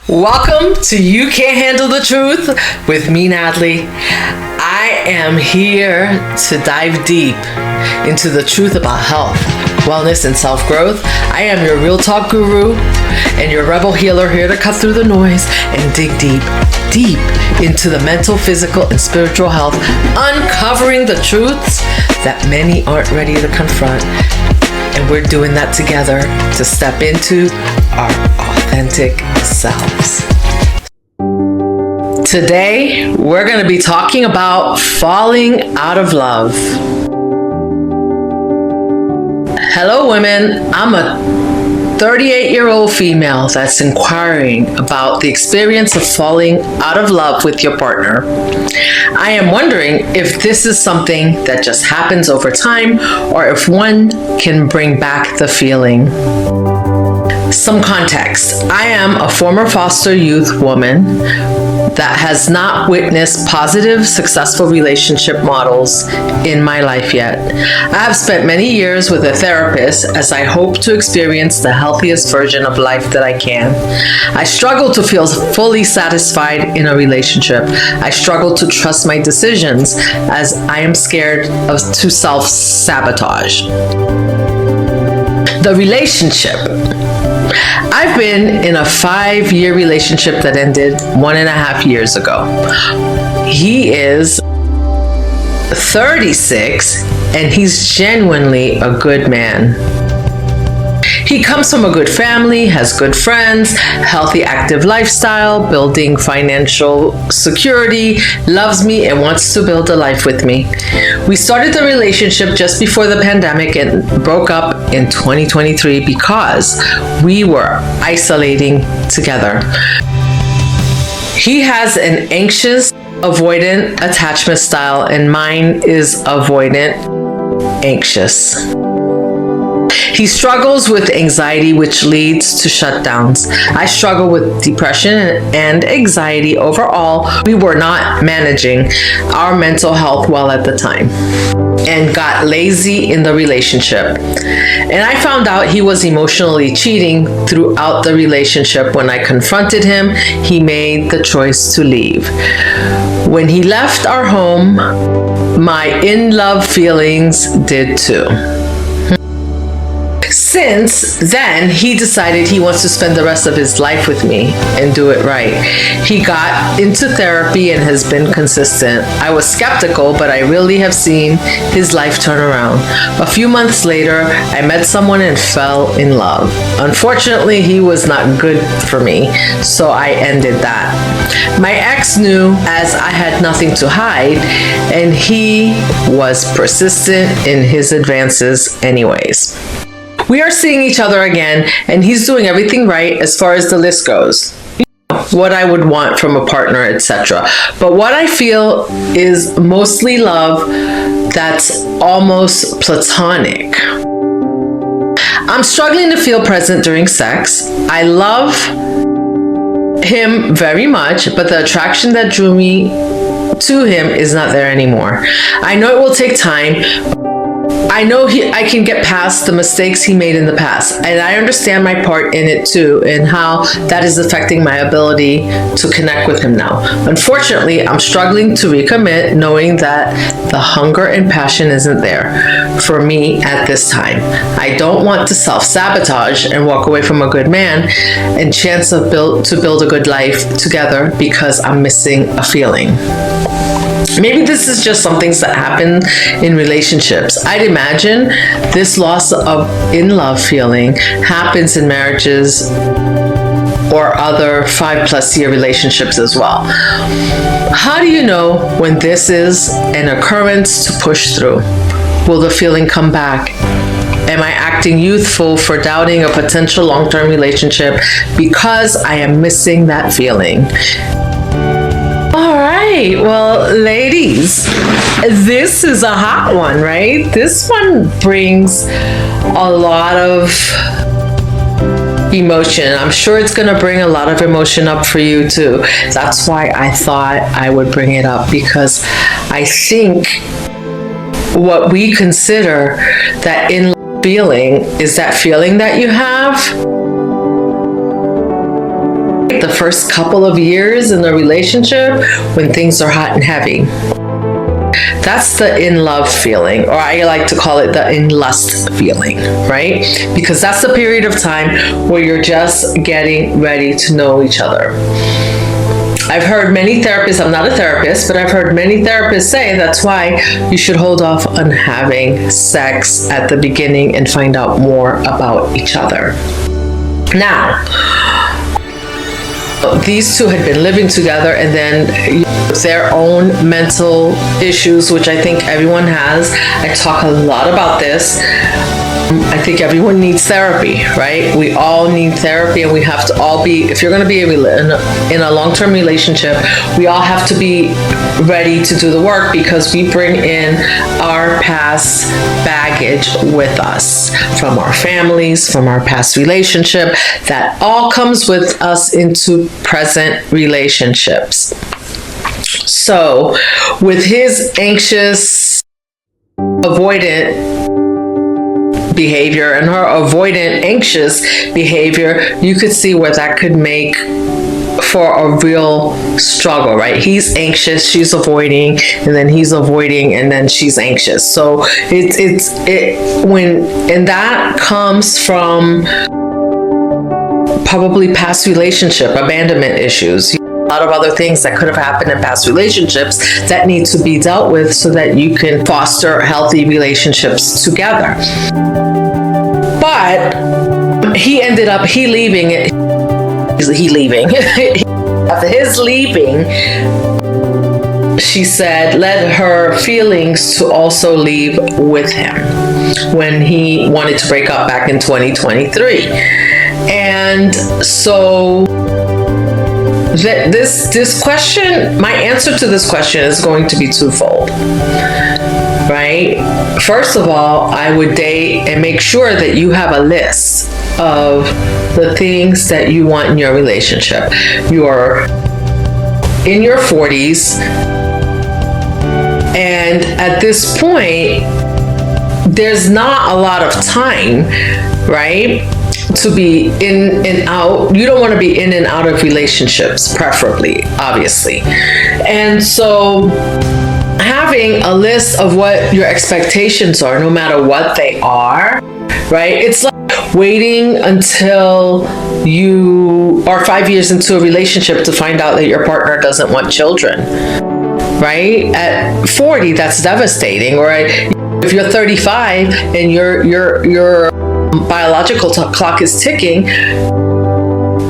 Welcome to You Can't Handle the Truth with me, Natalie. I am here to dive deep into the truth about health, wellness, and self-growth. I am your real talk guru and your rebel healer, here to cut through the noise and dig deep into the mental, physical, and spiritual health, uncovering the truths that many aren't ready to confront. And we're doing that together to step into our authentic selves. Today, we're going to be talking about falling out of love. Hello, women. I'm a 38-year-old female that's inquiring about the experience of falling out of love with your partner. I am wondering if this is something that just happens over time or if one can bring back the feeling. Some context. I am a former foster youth woman that has not witnessed positive, successful relationship models in my life yet. I have spent many years with a therapist as I hope to experience the healthiest version of life that I can. I struggle to feel fully satisfied in a relationship. I struggle to trust my decisions as I am scared to self-sabotage. The relationship. I've been in a 5-year relationship that ended 1.5 years ago. He is 36 and he's genuinely a good man. He comes from a good family, has good friends, healthy, active lifestyle, building financial security, loves me, and wants to build a life with me. We started the relationship just before the pandemic and broke up in 2023 because we were isolating together. He has an anxious, avoidant attachment style, and mine is avoidant, anxious. He struggles with anxiety, which leads to shutdowns. I struggle with depression and anxiety. Overall, we were not managing our mental health well at the time and got lazy in the relationship. And I found out he was emotionally cheating throughout the relationship. When I confronted him, he made the choice to leave. When he left our home, my in-love feelings did too. Since then, he decided he wants to spend the rest of his life with me and do it right. He got into therapy and has been consistent. I was skeptical, but I really have seen his life turn around. A few months later, I met someone and fell in love. Unfortunately, he was not good for me, so I ended that. My ex knew, as I had nothing to hide, and he was persistent in his advances anyways. We are seeing each other again, and he's doing everything right as far as the list goes. What I would want from a partner, etc. But what I feel is mostly love that's almost platonic. I'm struggling to feel present during sex. I love him very much, but the attraction that drew me to him is not there anymore. I know it will take time. I know I can get past the mistakes he made in the past, and I understand my part in it too, and how that is affecting my ability to connect with him now. Unfortunately, I'm struggling to recommit, knowing that the hunger and passion isn't there for me at this time. I don't want to self-sabotage and walk away from a good man and chance to build a good life together because I'm missing a feeling. Maybe this is just some things that happen in relationships. I'd imagine this loss of in-love feeling happens in marriages or other 5+ year relationships as well. How do you know when this is an occurrence to push through? Will the feeling come back? Am I acting youthful for doubting a potential long-term relationship because I am missing that feeling? All right, well, ladies, this is a hot one, right? This one brings a lot of emotion. I'm sure it's going to bring a lot of emotion up for you too. That's why I thought I would bring it up, because I think what we consider that in feeling is that feeling that you have the first couple of years in the relationship when things are hot and heavy. That's the in love feeling, or I like to call it the in lust feeling, right? Because that's the period of time where you're just getting ready to know each other. I've heard many therapists, I'm not a therapist, but I've heard many therapists say that's why you should hold off on having sex at the beginning and find out more about each other. Now, these two had been living together, and then their own mental issues, which I think everyone has. I talk a lot about this. I think everyone needs therapy, right? We all need therapy, and we have to all be, if you're going to be in a long-term relationship, we all have to be ready to do the work, because we bring in our past baggage with us from our families, from our past relationship. That all comes with us into present relationships. So with his anxious, avoidant behavior and her avoidant, anxious behavior, you could see where that could make for a real struggle, right? He's anxious, she's avoiding, and then he's avoiding, and then she's anxious. So and that comes from probably past relationship abandonment issues. A lot of other things that could have happened in past relationships that need to be dealt with so that you can foster healthy relationships together. But he ended up, leaving. After his leaving, she said, led her feelings to also leave with him when he wanted to break up back in 2023. And so this question, my answer to this question is going to be twofold, right? First of all, I would date and make sure that you have a list of the things that you want in your relationship. You are in your 40s, and at this point, there's not a lot of time, right, to be in and out. You don't want to be in and out of relationships, preferably, obviously. And so having a list of what your expectations are, no matter what they are, right? It's like waiting until you are 5 years into a relationship to find out that your partner doesn't want children, right? At 40, that's devastating. Or if you're 35 and your biological clock is ticking,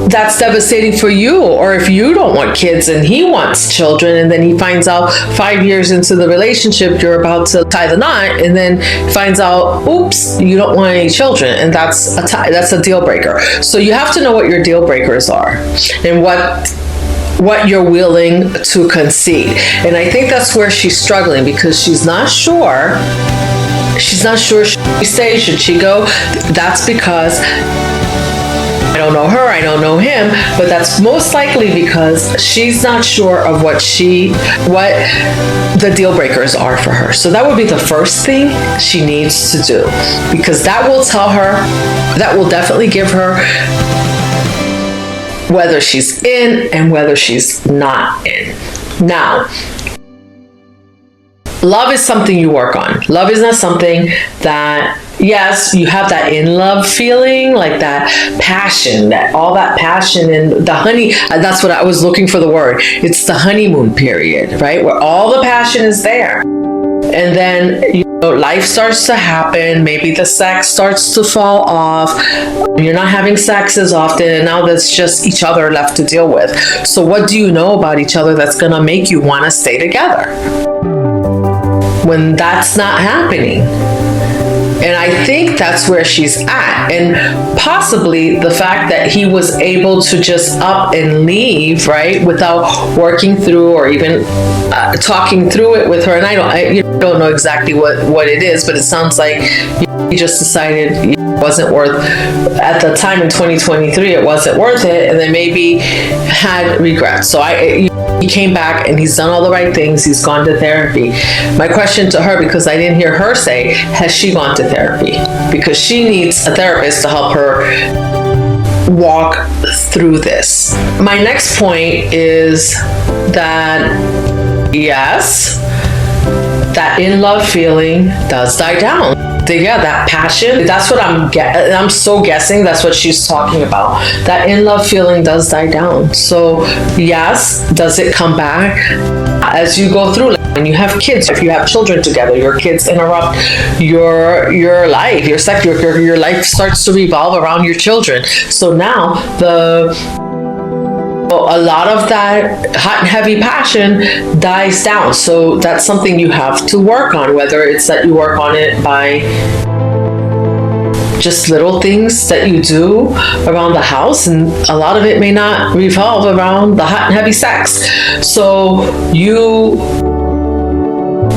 that's devastating for you. Or if you don't want kids and he wants children, and then he finds out 5 years into the relationship you're about to tie the knot, and then finds out, oops, you don't want any children, and that's a deal breaker. So you have to know what your deal breakers are and what you're willing to concede. And I think that's where she's struggling, because she's not sure. Should she stay? Should she go? That's because I don't know her, I don't know him, but that's most likely because she's not sure of what the deal breakers are for her. So that would be the first thing she needs to do, because that will definitely give her whether she's in and whether she's not in. Now, love is something you work on. Love is not something that, yes, you have that in love feeling, like that passion, all that passion and the honey. That's what I was looking for, the word. It's the honeymoon period, right? Where all the passion is there. And then, life starts to happen. Maybe the sex starts to fall off. You're not having sex as often, and now there's just each other left to deal with. So what do you know about each other that's going to make you want to stay together when that's not happening? And I think that's where she's at. And possibly the fact that he was able to just up and leave, right, without working through or even talking through it with her. And I don't know exactly what it is, but it sounds like he just decided it wasn't worth, at the time in 2023, it wasn't worth it. And then maybe had regrets. So he came back and he's done all the right things. He's gone to therapy. My question to her, because I didn't hear her say, has she gone to therapy? Because she needs a therapist to help her walk through this. My next point is that, yes, that in love feeling does die down. Yeah, that passion, that's what I'm so guessing that's what she's talking about. That in love feeling does die down. So yes, does it come back as you go through? When you have kids, if you have children together, your kids interrupt your life. Your life starts to revolve around your children. So now a lot of that hot and heavy passion dies down. So that's something you have to work on, whether it's that you work on it by just little things that you do around the house, and a lot of it may not revolve around the hot and heavy sex. So you,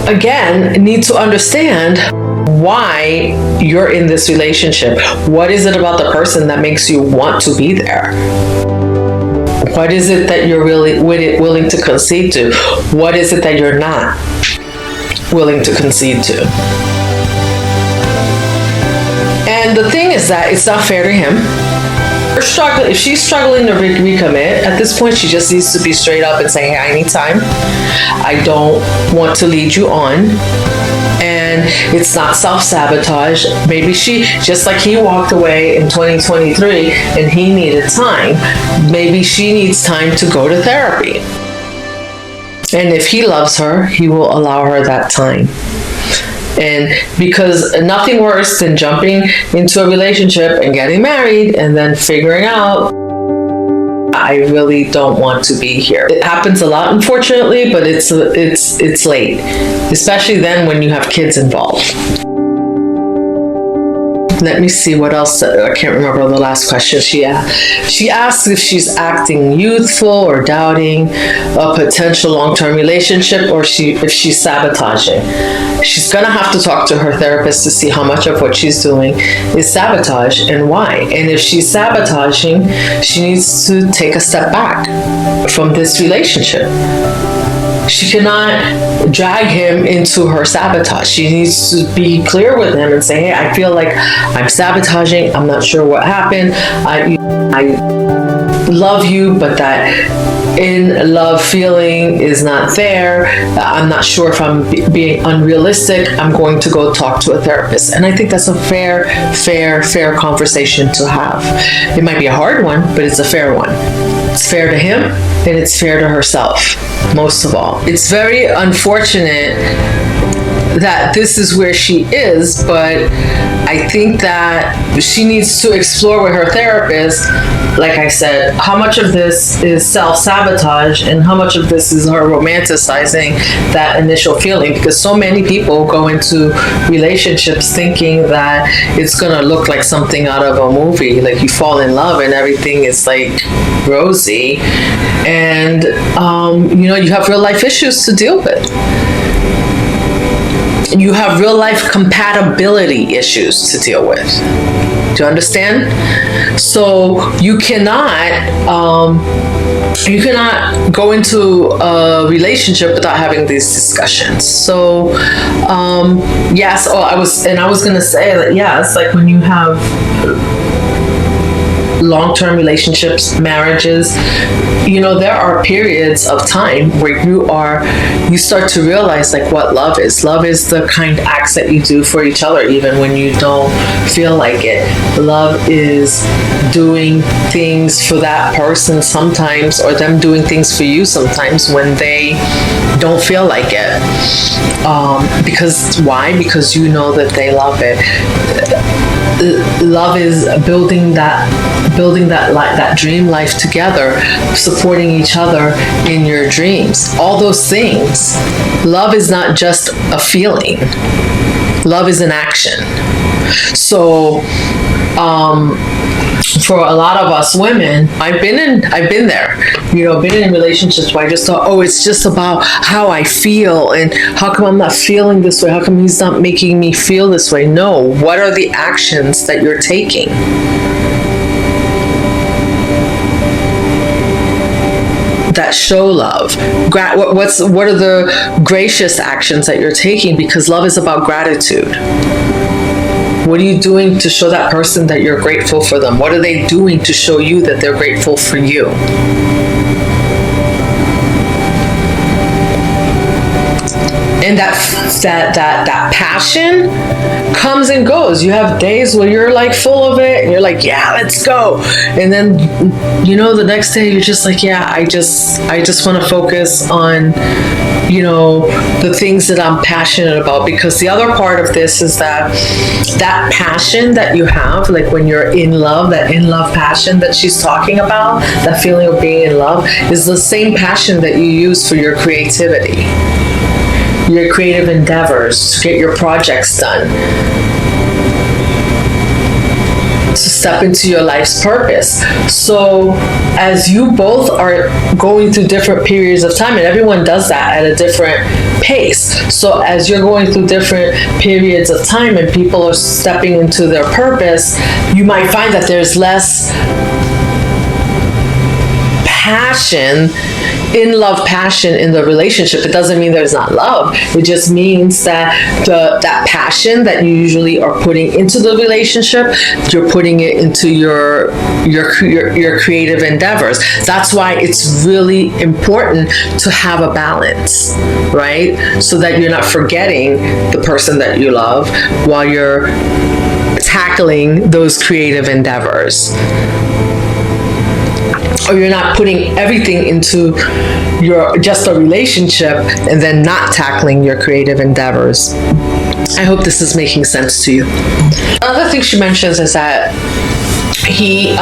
again, need to understand why you're in this relationship. What is it about the person that makes you want to be there? What is it that you're really willing to concede to? What is it that you're not willing to concede to? And the thing is that it's not fair to him. If she's struggling to recommit, at this point, she just needs to be straight up and say, hey, I need time. I don't want to lead you on. And it's not self-sabotage. Maybe she, just like he walked away in 2023 and he needed time, maybe she needs time to go to therapy. And if he loves her, he will allow her that time. And because nothing worse than jumping into a relationship and getting married and then figuring out, I really don't want to be here. It happens a lot, unfortunately, but it's late, especially then when you have kids involved. Let me see what else. I can't remember the last question she asked. She asks if she's acting youthful or doubting a potential long-term relationship, or if she's sabotaging. She's gonna have to talk to her therapist to see how much of what she's doing is sabotage and why. And if she's sabotaging, she needs to take a step back from this relationship. She cannot drag him into her sabotage. She needs to be clear with him and say, hey, I feel like I'm sabotaging. I'm not sure what happened. I love you, but that in love feeling is not there. I'm not sure if I'm being unrealistic. I'm going to go talk to a therapist. And I think that's a fair conversation to have. It might be a hard one, but it's a fair one. It's fair to him and it's fair to herself, most of all. It's very unfortunate that this is where she is, but I think that she needs to explore with her therapist, like I said, how much of this is self-sabotage and how much of this is her romanticizing that initial feeling, because so many people go into relationships thinking that it's gonna look like something out of a movie, like you fall in love and everything is like rosy, and you have real life issues to deal with. You have real life compatibility issues to deal with. Do you understand? So you cannot go into a relationship without having these discussions. So yes, I was gonna say that, yes, like when you have long-term relationships, marriages, there are periods of time where you start to realize like what love is. Love is the kind of acts that you do for each other even when you don't feel like it. Love is doing things for that person sometimes, or them doing things for you sometimes when they don't feel like it. Because why? Because you know that they love it. Love is building that dream life together, supporting each other in your dreams, all those things. Love is not just a feeling. Love is an action. So for a lot of us women, I've been there, been in relationships where I just thought, oh, it's just about how I feel, and how come I'm not feeling this way? How come he's not making me feel this way? No, what are the actions that you're taking? That show love. What are the gracious actions that you're taking? Because love is about gratitude. What are you doing to show that person that you're grateful for them? What are they doing to show you that they're grateful for you? And that passion comes and goes. You have days where you're like full of it and you're like, yeah, let's go. And then, the next day you're just like, yeah, I just want to focus on, the things that I'm passionate about. Because the other part of this is that passion that you have, like when you're in love, that in love passion that she's talking about, that feeling of being in love, is the same passion that you use for your creativity, your creative endeavors, to get your projects done, to step into your life's purpose. So as you both are going through different periods of time, and everyone does that at a different pace. So as you're going through different periods of time and people are stepping into their purpose, you might find that there's less passion, in love passion in the relationship. It doesn't mean there's not love. It just means that that passion that you usually are putting into the relationship, you're putting it into your creative endeavors. That's why it's really important to have a balance, right? So that you're not forgetting the person that you love while you're tackling those creative endeavors. Or you're not putting everything into just a relationship and then not tackling your creative endeavors. I hope this is making sense to you. Another thing she mentions is that he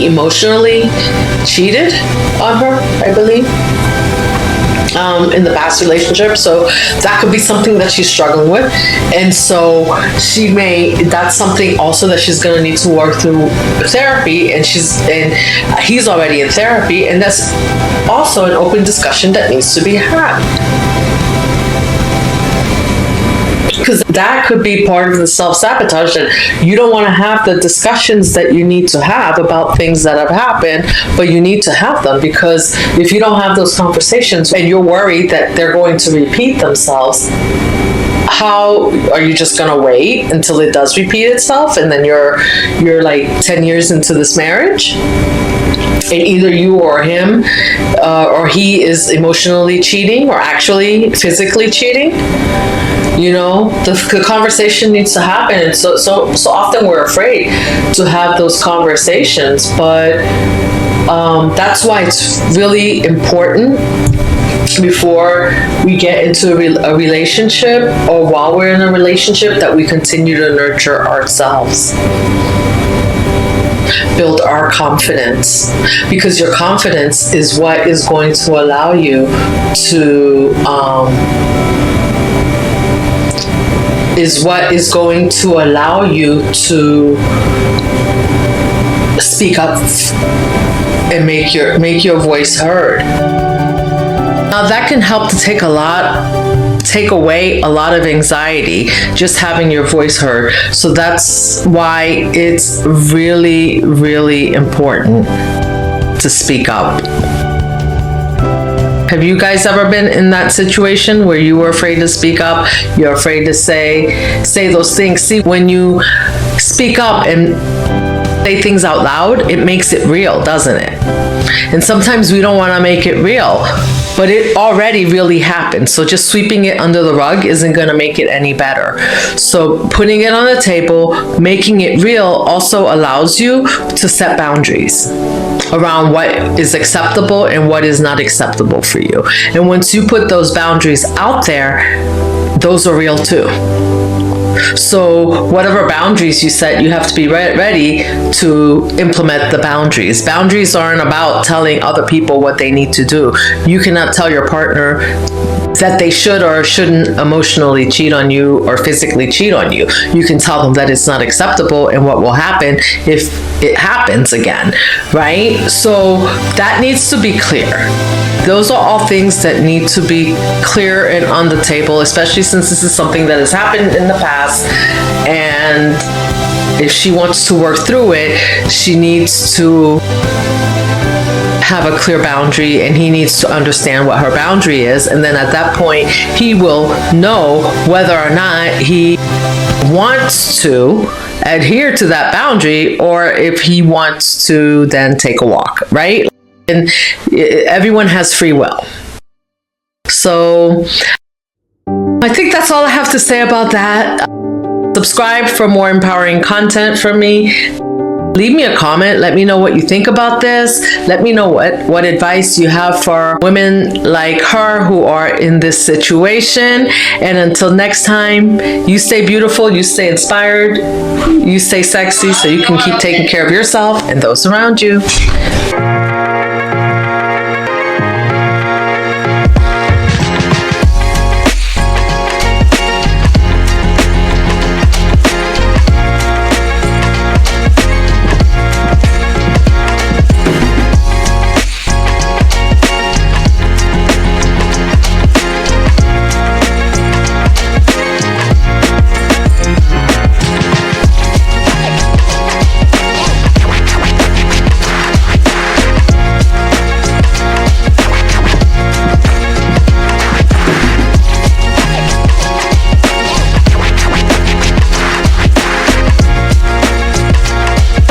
emotionally cheated on her, I believe, in the past relationship. So that could be something that she's struggling with. And so that's something also that she's going to need to work through therapy. And he's already in therapy. And that's also an open discussion that needs to be had. Because that could be part of the self-sabotage, that you don't want to have the discussions that you need to have about things that have happened, but you need to have them, because if you don't have those conversations and you're worried that they're going to repeat themselves, how are you just going to wait until it does repeat itself and then you're like 10 years into this marriage? And either you or him or he is emotionally cheating or actually physically cheating. The conversation needs to happen. And so often we're afraid to have those conversations, but that's why it's really important before we get into a relationship, or while we're in a relationship, that we continue to nurture ourselves. Build our confidence, because your confidence is what is going to allow you to speak up and make your voice heard. Now that can help to take away a lot of anxiety, just having your voice heard. So that's why it's really, really important to speak up. Have you guys ever been in that situation where you were afraid to speak up? You're afraid to say those things. See, when you speak up and say things out loud, it makes it real, doesn't it? And sometimes we don't want to make it real, but it already really happened. So just sweeping it under the rug isn't going to make it any better. So putting it on the table, making it real, also allows you to set boundaries around what is acceptable and what is not acceptable for you. And once you put those boundaries out there, those are real too. So whatever boundaries you set, you have to be ready to implement the boundaries. Boundaries aren't about telling other people what they need to do. You cannot tell your partner that they should or shouldn't emotionally cheat on you or physically cheat on you. You can tell them that it's not acceptable and what will happen if it happens again, right? So that needs to be clear. Those are all things that need to be clear and on the table, especially since this is something that has happened in the past. And if she wants to work through it, she needs to have a clear boundary, and he needs to understand what her boundary is. And then at that point, he will know whether or not he wants to adhere to that boundary, or if he wants to then take a walk, right? And everyone has free will. So I think that's all I have to say about that. Subscribe for more empowering content from me. Leave me a comment. Let me know what you think about this. Let me know what advice you have for women like her who are in this situation. And until next time, you stay beautiful, you stay inspired, you stay sexy, so you can keep taking care of yourself and those around you.